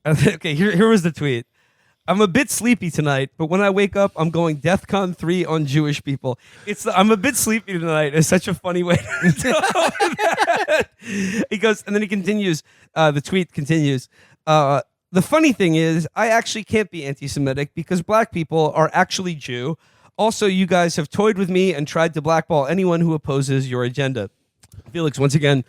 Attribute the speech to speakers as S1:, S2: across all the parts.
S1: Okay, here was the tweet. I'm a bit sleepy tonight, but when I wake up, I'm going DEFCON 3 on Jewish people. I'm a bit sleepy tonight. It's such a funny way to tell that. He goes, and then he continues. The tweet continues. The funny thing is, I actually can't be anti-Semitic because black people are actually Jew. Also, you guys have toyed with me and tried to blackball anyone who opposes your agenda. Felix, once again,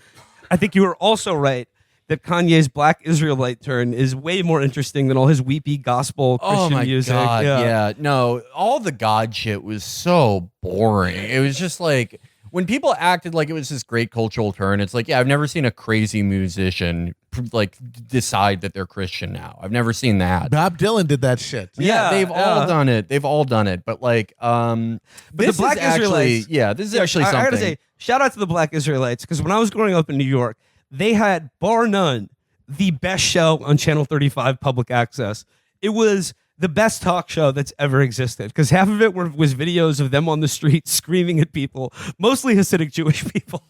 S1: I think you are also right that Kanye's Black Israelite turn is way more interesting than all his weepy gospel Christian music.
S2: God, yeah. No, all the God shit was so boring. It was just like when people acted like it was this great cultural turn, it's like, yeah, I've never seen a crazy musician like decide that they're Christian now. I've never seen that.
S3: Bob Dylan did that shit.
S2: Yeah, they've all done it. They've all done it. But like, but
S1: the Black Israelites,
S2: this is actually something.
S1: I gotta say, shout out to the Black Israelites, because when I was growing up in New York, they had, bar none, the best show on Channel 35 public access. It was the best talk show that's ever existed, because half of it was videos of them on the street screaming at people, mostly Hasidic Jewish people.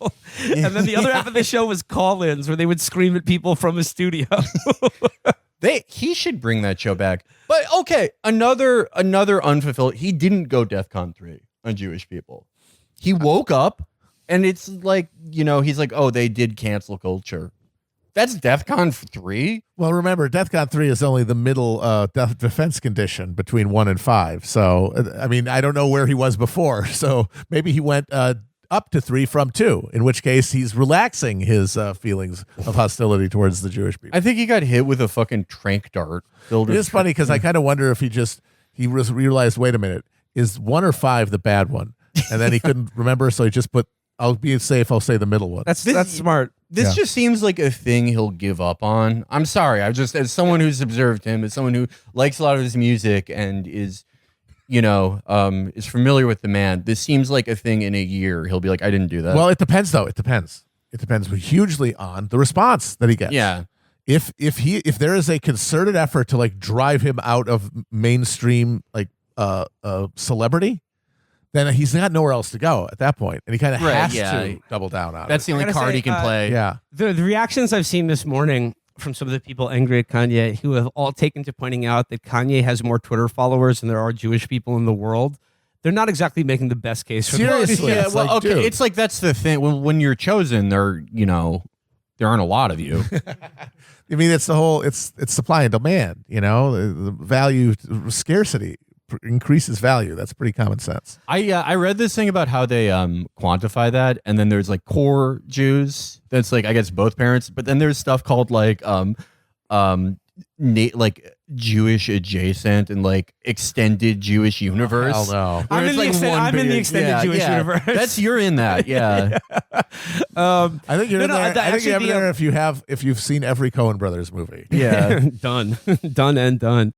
S1: And then the other half of the show was call-ins where they would scream at people from a studio.
S2: He should bring that show back. But okay, another unfulfilled. He didn't go DEFCON 3 on Jewish people. He woke up and it's like, he's like, oh, they did cancel culture. That's DEFCON 3?
S3: Well, remember, DEFCON 3 is only the middle defense condition between 1 and 5. So, I mean, I don't know where he was before. So maybe he went up to 3 from 2, in which case he's relaxing his feelings of hostility towards the Jewish people.
S2: I think he got hit with a fucking trank dart.
S3: It is funny because I kind of wonder if he realized, wait a minute, is 1 or 5 the bad one? And then he couldn't remember, so he just put, I'll be safe, I'll say the middle one.
S1: That's smart.
S2: This just seems like a thing he'll give up on. I'm sorry. As someone who's observed him, as someone who likes a lot of his music and is, is familiar with the man, this seems like a thing in a year. He'll be like, I didn't do that.
S3: Well, it depends, though. It depends. It depends hugely on the response that he gets.
S2: Yeah.
S3: If there is a concerted effort to like drive him out of mainstream celebrity, then he's got nowhere else to go at that point, and he kind of has to double down on it.
S2: That's the only card he can play.
S3: Yeah.
S1: The reactions I've seen this morning from some of the people angry at Kanye, who have all taken to pointing out that Kanye has more Twitter followers than there are Jewish people in the world, they're not exactly making the best case for
S3: Seriously.
S2: Yeah,
S3: It's
S2: well,
S3: like,
S2: okay,
S3: dude.
S2: it's like that's the thing. When you're chosen, there aren't a lot of you.
S3: I mean, it's the whole, it's supply and demand, the value, scarcity increases value. That's pretty common sense.
S2: I read this thing about how they quantify that, and then there's like core Jews. That's like, I guess, both parents, but then there's stuff called like like Jewish adjacent and like extended Jewish universe.
S3: Hell no.
S1: I'm in the extended Jewish universe.
S2: You're in that, yeah.
S3: I think you're in there. I think you're in there if you've seen every Coen Brothers movie.
S2: Yeah.
S1: Done and done.